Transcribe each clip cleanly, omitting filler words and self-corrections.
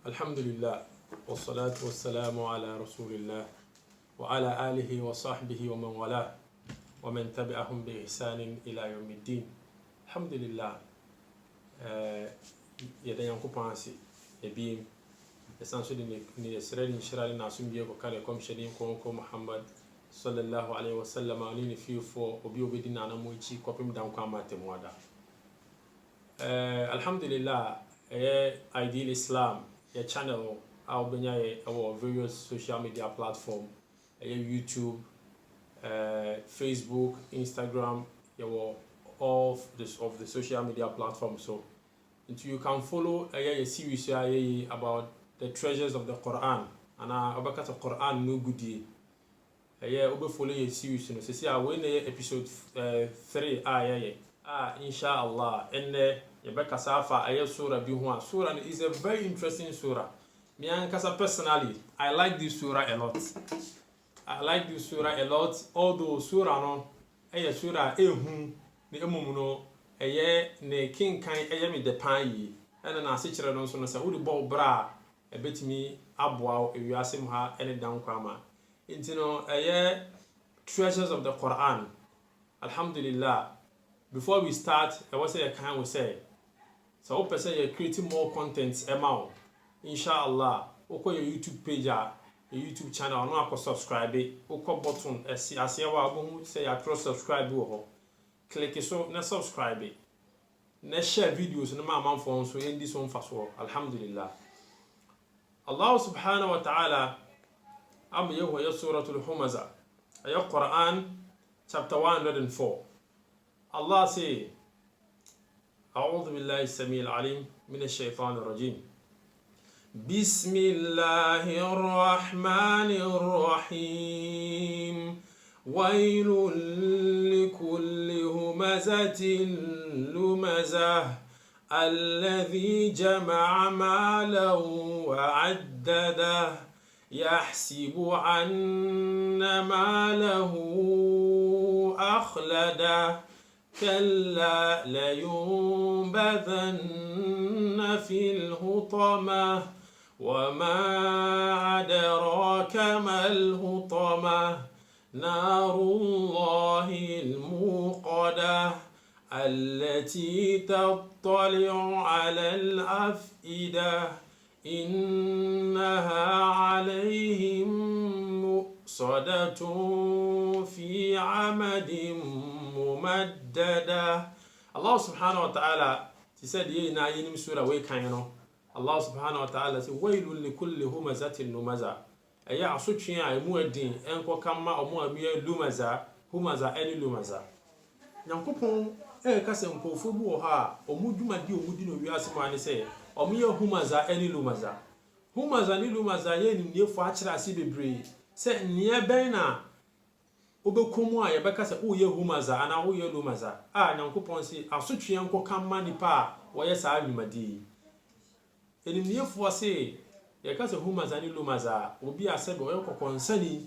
Alhamdulillah, wassalatu wassalamu ala rasulillah wa ala alihi wa sahbihi wa man wala wa man tabi'ahum bi ihsanin ila yawmiddin. Alhamdulillah, yɛda Nyankopɔn ase ebiem ɛsan so de ne yɛsrɛ ne nhyira ne n'asomdwie kɔka kɔmhyɛne nkɔnkɔn Muhammad sallallahu alaihi wasallam ne ne fiefoɔ obi obɛdi n'anam akyi kɔpem da nkwa ama atemmu ada. Alhamdulillah, Ideal Islam your channel our various social media platform YouTube, Facebook, Instagram, all of the social media platforms. So you can follow a series about the treasures of the Quran and about the Quran no goodie. Follow a series no say episode 3 inshallah and Yabeka Safa surah bi ho. Surah is a very interesting surah. Me ankasa personally, I like this surah a lot. Although surah no surah ehu ne emum no ne kinkan me de pan yi. Ena na ase kire no so no say wo de bɔ bra ebetimi aboa ewiasem ha ene dan kwama. Nti no treasures of the Quran. Alhamdulillah. Before we start, I was say can we say so open say you're creating more content inshallah oko your YouTube page your YouTube channel no akọ subscribe oko button ase wa abohu say you cross subscribe wo click so na subscribe na share videos no ma phone so in this one fast alhamdulillah. Allah subhanahu wa ta'ala am yeho suratul humaza Quran chapter 104. Allah say أعوذ بالله السميع العليم من الشيطان الرجيم بسم الله الرحمن الرحيم ويل لكل همزة لمزة الذي جمع مالا وعدده يحسب أن ماله أخلده كلا لينبذن في الحطمة وما أدراك ما الحطمة نار الله الموقدة التي تطلع على الأفئدة إنها عليهم مؤصدة في عمد ممددة. Allah subhanahu wa ta'ala said na yinim sura we kan no. Allah subhanahu wa ta'ala said wailul likulli humazatin lumaza. Aya asotwe a emu adin enko kama omo amie lumaza humaza eni lumaza. Nyankopon kase nkofo bu wo ha omu dwumadi omudi no wiase ma ne se omo ye humaza eni lumaza. Humaza ni lumaza ye ni nefo a kira ase bebre se nne ben na obekomu a yebeka se wo ye humaza ana wo ye lumaza nyankopon se asotwe enko kama nipa wo ye saa dwumadi enimniefo se yeka se humaza ni lumaza obi asebe wo ye kokonsani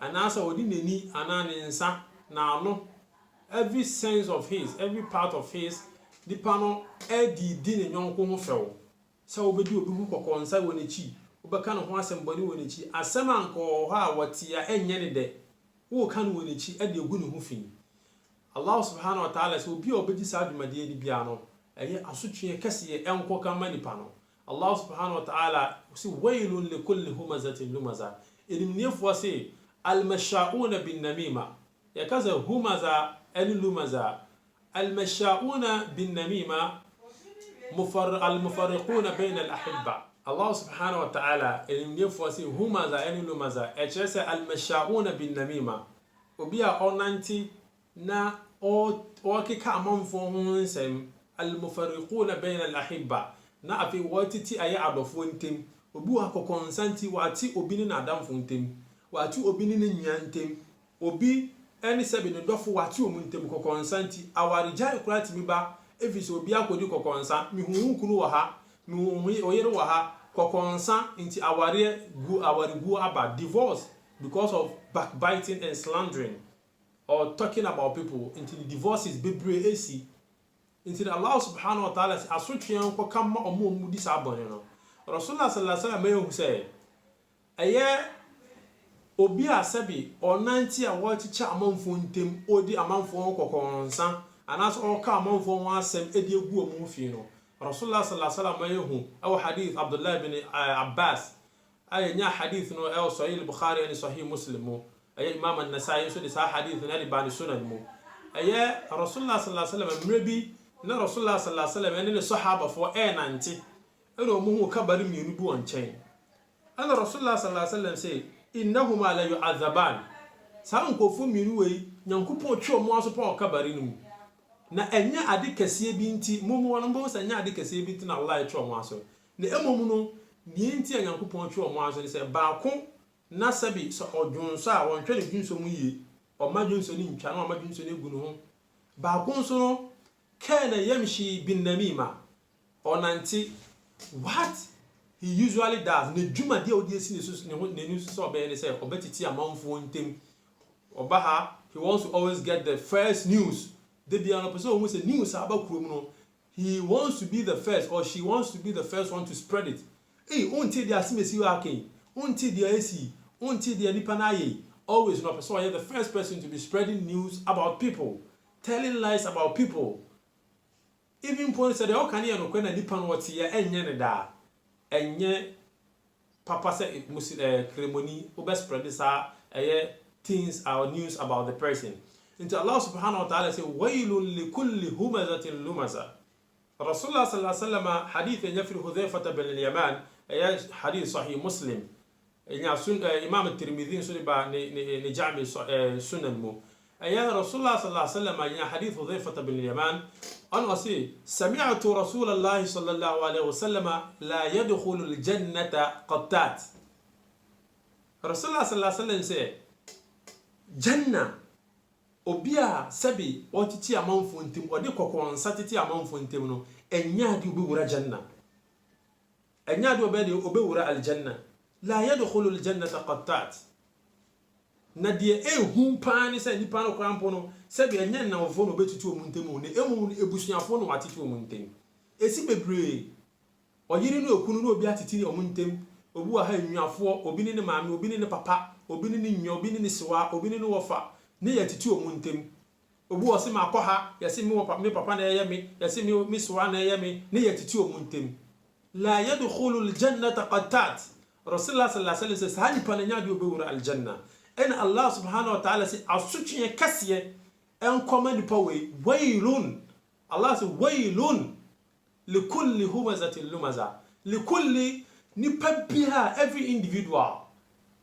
ana asa odi nani ana ne nsa na ano every sense of his every part of his nipa no di ne nyonko ho fewo se obedi obi hu kokonsa wo nechi obeka no ho asembani wo nechi asema anko ho a wotia enye ne de wo kan wo nechi ade egu ne ho fi. Allah subhanahu wa ta'ala so obi obedi sa adwumade ni bia no asotwe kase enko kama nipa no. Allah subhanahu wa ta'ala si wailun likulli humazatin lumaza elimniefo se almashauna bin namima yakaza humaza en lumaza almashauna bin namima المفرقون بين الأحبة. Allah subhanahu wa ta'ala elimniefo se humaza en lumaza echese almashauna bin namima obi a onanti na o kika amanfo ho nsem almufarriquna bayna alahibba na afi watiti aye adofo ntem obi wa kokonsanti wati obi ni nadamfo ntem wati obi ni nnya ntem obi eni sebe ne dofo wati omu ntem kokonsanti awarija ekurati mi ba efisi obi akodi kokonsa mi hu kunu wa ha mi hu oyere wa ha kokonsa nti awari gu aba divorce because of backbiting and slandering or talking about people until the divorce is bebre esi until Allah subhanahu wa ta'ala asotwe enko kama omo di sabone no Rasulullah sallallahu alaihi wasallam mayu say eye obi asabi onanti a wochicha amanfo ntem odi amanfo kokonsa anas oka amanfo ho asem edi egu omu fi no Rasulullah sallallahu alaihi wasallam mayu aw hadith Abdullah ibn Abbas ay nya hadith no aw sahih al-Bukhari and sahih Muslim ay Imam an-Nasa'i so this hadith na di bani sunan mu ay Rasulullah sallallahu alaihi wasallam mrebi na Rasulullah sallallahu alaihi wasallam ne sahaba fo nanti eno mu hu kabari mienu bi won chen ana Rasulullah sallallahu alaihi wasallam say innahuma la yu'adhaban sa nkofu mienu wei nyankopon twe omo aso pa kabari nu na enya ade kase bi nti mumu wono bo sa enya ade kase bi nti na Allah twe omo aso na emom no ni nti nyankopon twe omo aso ni say baako na sabi so odwunso a won twe ne dwunso mu yie o ma dwunso ni ntwa na o ma dwunso ne gu no ho baako nso no kana yamshi bin namima onanti what he usually does ne dwuma dia odi esi ne news so be ne say obetiti amanfo ntem obaha he wants to always get the first news the dia no person who say news about kurom no he wants to be the first or she wants to be the first one to spread it until dia simesi wa ken until dia esi until dia nipa na ye always no person the first person to be spreading news about people telling lies about people even point said how can you no kwena nipa no wote ya enye ne da enye papa say ceremony over spread this things our news about the person into Allah subhanahu wa ta'ala say waylun likulli humazatin lumaza Rasulullah sallallahu alaihi wasallam hadith yafri Hudhayfa bin al-Yaman hadith sahih Muslim imam at-Tirmidhi suliba ni jami sunan mu Rasulullah sallallahu alaihi wasallam hadith Hudhayfa bin al-Yaman أنا أصير سمعت رسول الله صلى الله عليه وسلم لا يدخل الجنة قطات رسول الله صلى الله عليه وسلم سي جنة أبيا سبي وتتي أمام فنتم ودي كوكوان ساتتي أمام فنتم نو أنيادي بورا جنة أنيادي بورا الجنة لا يدخل الجنة قطات na die ehun pan ni se nipa no krampo no se be enye na ofo no betutu omuntemu ne emu ebusuafo no watiti omuntem esi bebre oyiri no okunu no obi atiti omuntem obu aha nnuafo obi ni ne maame obi ni ne papa obi ni ne nnyo obi ni ne siwa obi ni ne wofa ne yatiti omuntem obu o se ma akọha yesi mi papa na yeye yesi mi siwa na yeye ne yatiti omuntem la yadkhulu aljannata qattat rasulullah sallallahu alaihi wasallam sahani pananya bi obewura aljanna en Allah subhanahu wa ta'ala say asutwe kasiye en command power waylun Allah say waylun likulli humazatin lumaza likulli nipabiha every individual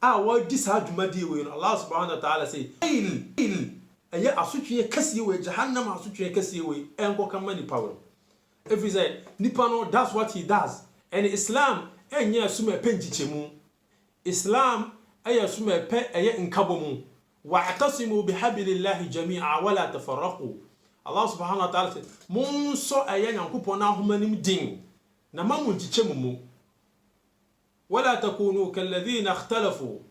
wa disaduma die we Allah subhanahu wa ta'ala say wayl aya asutwe kasiye we jahannam asutwe kasiye we en ko command power every say nipa no that's what he does and Islam enya asuma penjichemu Islam aya suma pe aya nkabomu wa'tasimu bihablillahi jami'a wala tafarraqu Allah subhanahu wa ta'ala munso aya nyankopon ahomanim din na mamu nchichemu mu wala takunu kalladhina ikhtalafu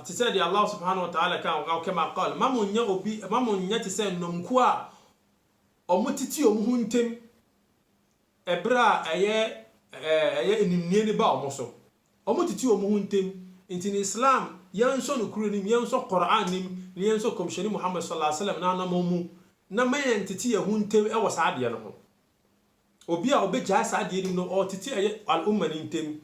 tisadi Allah subhanahu wa ta'ala kama qala mamu nya tise nomku a omutiti omuhuntem ebra aya enimnie ne ba omoso omutiti omuhuntem in Islam yanso no kuro nim yanso Quran nim yanso komsheni Muhammad sallallahu alaihi wasallam na mamu na mayen titi yahuntem e wasade no ho obi a obegya saade nim no o titi al umma nintem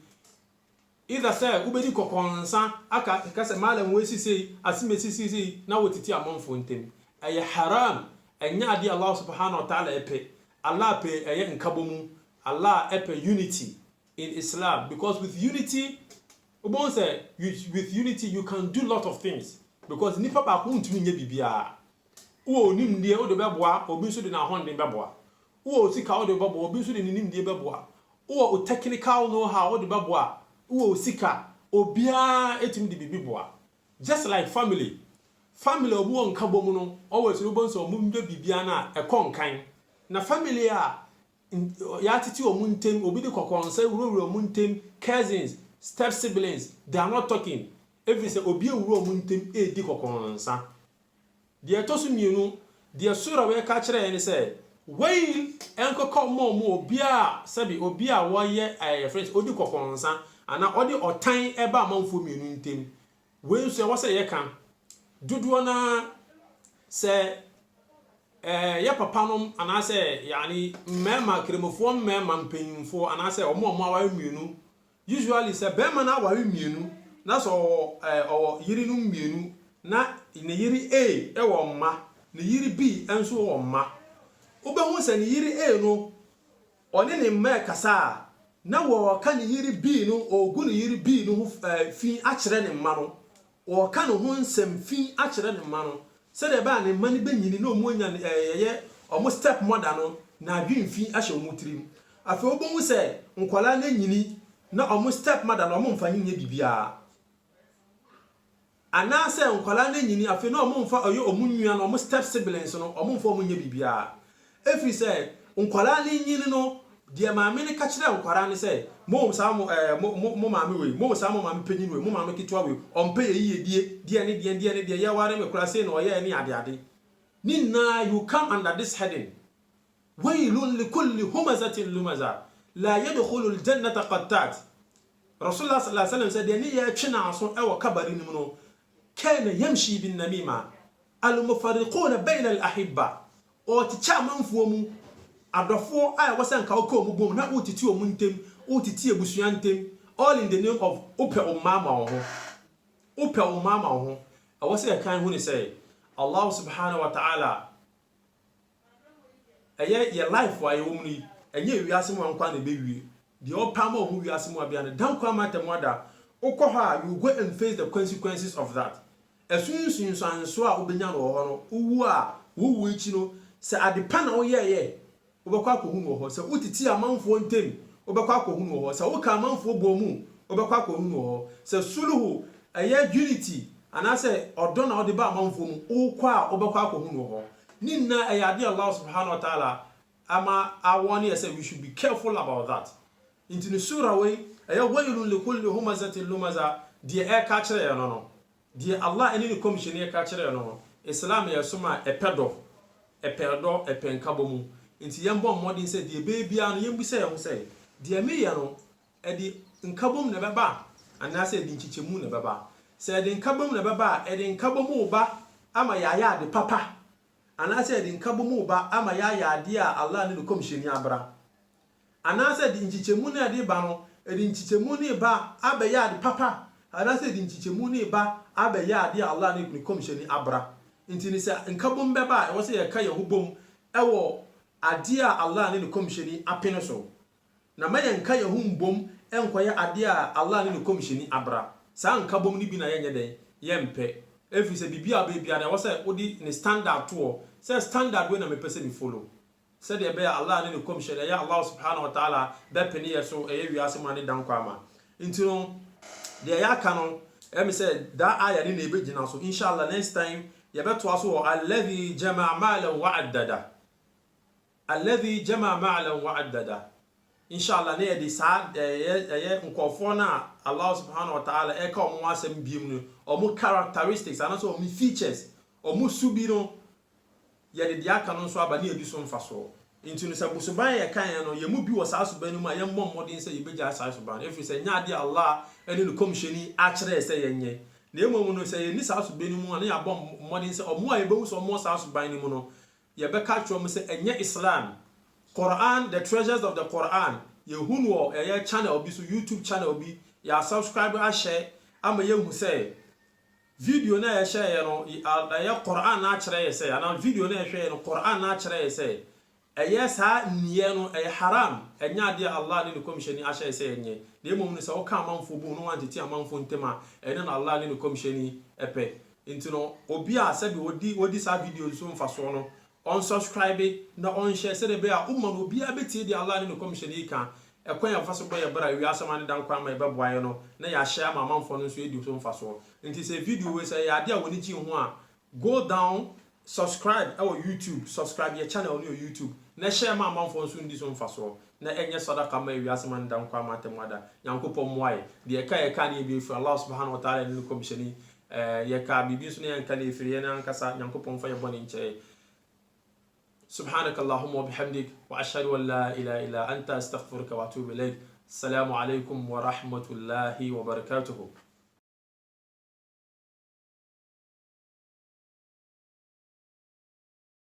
either say ubedi kokonsa aka kase malam wesi sei asimesi sei na wotiti amonfo ntem ay haram enya ade Allah subhanahu wa ta'ala epe Allah pe eye nkabomu Allah epe unity in Islam because with unity with unity you can do a lot of things because nipa ba ko ntumi nya bibia wo nim die o de beboa obi so de na honde beboa wo sika o de beboa obi so de nim die beboa wo technical know how o de beboa wo sika obia etim de bibia just like family obi won kabomu no always no bon so mu bibia na e konkan na family a ya titi o muntem obi de kokonsa wuro muntem cousins step siblings they are not talking every say obi ewuro muntem di kokonsa de etosu mienu de sura we ka kire ene say wei enkoko mo obi a sabi obi a wo ye friends odi kokonsa ana odi otan eba amanfo mienu ntem wei nso e wo se ye kan dodo na se ya papa nom ana se yani mema kremofo mema mpanyimfo ana se omo awa mienu usually se be ma na awa mienu na so yiri no mienu na ne yiri A wo mma ne yiri B enso wo mma obehu se ne yiri A no one ne mma kasa na wo ka ne yiri B no ogu ne yiri B no fi a kire ne mma no wo ka ne ho nsem fi a kire ne mma no se de ba ne mma ne benyini na omu nya ye omo step mother no na adwen fi a hye omu tirim afi obehu se nkwala na nyini na omo step mother na omo mfanyi nye bibia ana se nkwala na nyini afi na omo mfa oyo omu nwua na omo step siblings no omo mfa omo nye bibia efi se nkwala na nyini no de maame ne ka kire nkwara ne se mo sa mo maame we mo sa mo maame panyin we mo maame kitwa we ompe yeyedie die ya ware me kura se no ye ni ade ni na you come under this heading waylun likulli humazatin lumaza la yadkhulu aljannata qattat rasulullah sallallahu alaihi wasallam said ni ya china aso e wa kabari ni no kana yamshi bin namima al mufarriquna bayna al ahibba o ti cha manfuo mu adofo a wasan ka okọ mu bom na utiti omu ntem utiti ebusua ntem all in the name of upe umama ho awase kan hu ni say Allah subhanahu wa ta'ala eye your life wa yomni enye wiase mu ankwa na bewie the opama hu wiase mu abia na dan kwa matemwada ukọ ha you go and face the consequences of that esunsun sanso a obenya no ho no uwu a wuwu ichi no se adepa na oyeye obekwa akohu no ho se utiti amanfo ntem obekwa akohu no ho se woka amanfo bomu obekwa akohu no ho se suluhu eye unity anase odo na ode ba amanfo mu ukwa obekwa akohu no ho ninna ayade Allah subhanahu wa ta'ala ama awoni say we should be careful about that into the surah way eye waylun likulli humazatin lumaza die ka kire ya no die Allah eni ni commission e ka kire ya no islam ya soma epedo epenkabomu nti yembo modin se die bebia no yembu se ye se die me ya no edi nkabom ne beba anase edi nchichemu ne beba se edi nkabom ne beba edi nkabomu ba ama ya de papa anase edi nkabomu ba ama ya de a Allah ne commission ya abra anase edi nchichemu ne edi ba no edi nchichemu ne ba abe ya de papa anase edi nchichemu ne ba abe ya de Allah ne commission abra nti ni se nkabom beba e wo se ye ka ye hubom ewo ade a Allah ne commission apene so na ma ye nka ye humbom enkoye ade a Allah ne commission abra sa nkabom ni bi na ye nyeden ye mpe efi se bibia bebia na wo se odi ni standard to se standard we na me pese ni follow se de be Allah ne commission ya Allah subhanahu wa ta'ala be peni ye so e wi asema ne dan kwa ma nti no de ya ka no e me se da aya ni na ebe gina so inshallah next time ye beto aso alladhi jama'a malan wa addada alladhi jama'a malan wa addada inshallah ne di sa ye nkofo na Allah subhanahu wa ta'ala e ka omo asem biem no omo characteristics and also omo features omo subi no ye de aka no so aba ne edi so mfaso into no sabusuban ye kan ye no ye mu bi wo sa so ban mu aye mmom modin se ye beja sa so ban efi se nya de Allah ene no komsheni a kire se ye nye na emu no se ye ni sa so ban mu ane ya bom modin se omo aye bewu so omo sa so ban ni mu no ye be ka tro mu se enye Islam Quran, the treasures of the Quran. You who know a channel be so YouTube channel be ya subscribe and share. Ama ye who say video na share no ya Quran na kire say and video na share no Quran na kire say. Yes ha niye no haram. Enya dia Allah ni commission ni share say enye. Na emom ni say o ka manfo bu no want ti amanfo ntema ene na Allah ni commission ni epe. Intino obi a sabi odi sa video so mfaso no unsubscribe na on share se de be a umma no bia beti di Allah ne commission yi kan ekwan ya faso boy bra wi asama ne dan kwa ma e be boaye no na ya share ma manfo no so edi so mfaso nti se video we say ya de a woni ji ho a go down subscribe our YouTube subscribe your channel on your YouTube na share ma manfo so ndi so mfaso na enye sadaka ma wi asama ne dan kwa ma temwada yankopon moaye de e ka ne bi fu Allah subhanahu wa ta'ala ne commission yi ye ka bibi so ne yanka ne firi na nkasa yankopon fa ye boni nche سبحانك اللهم وبحمدك وأشهد أن لا إله إلا أنت أستغفرك وأتوب إليك. السلام عليكم ورحمة الله وبركاته.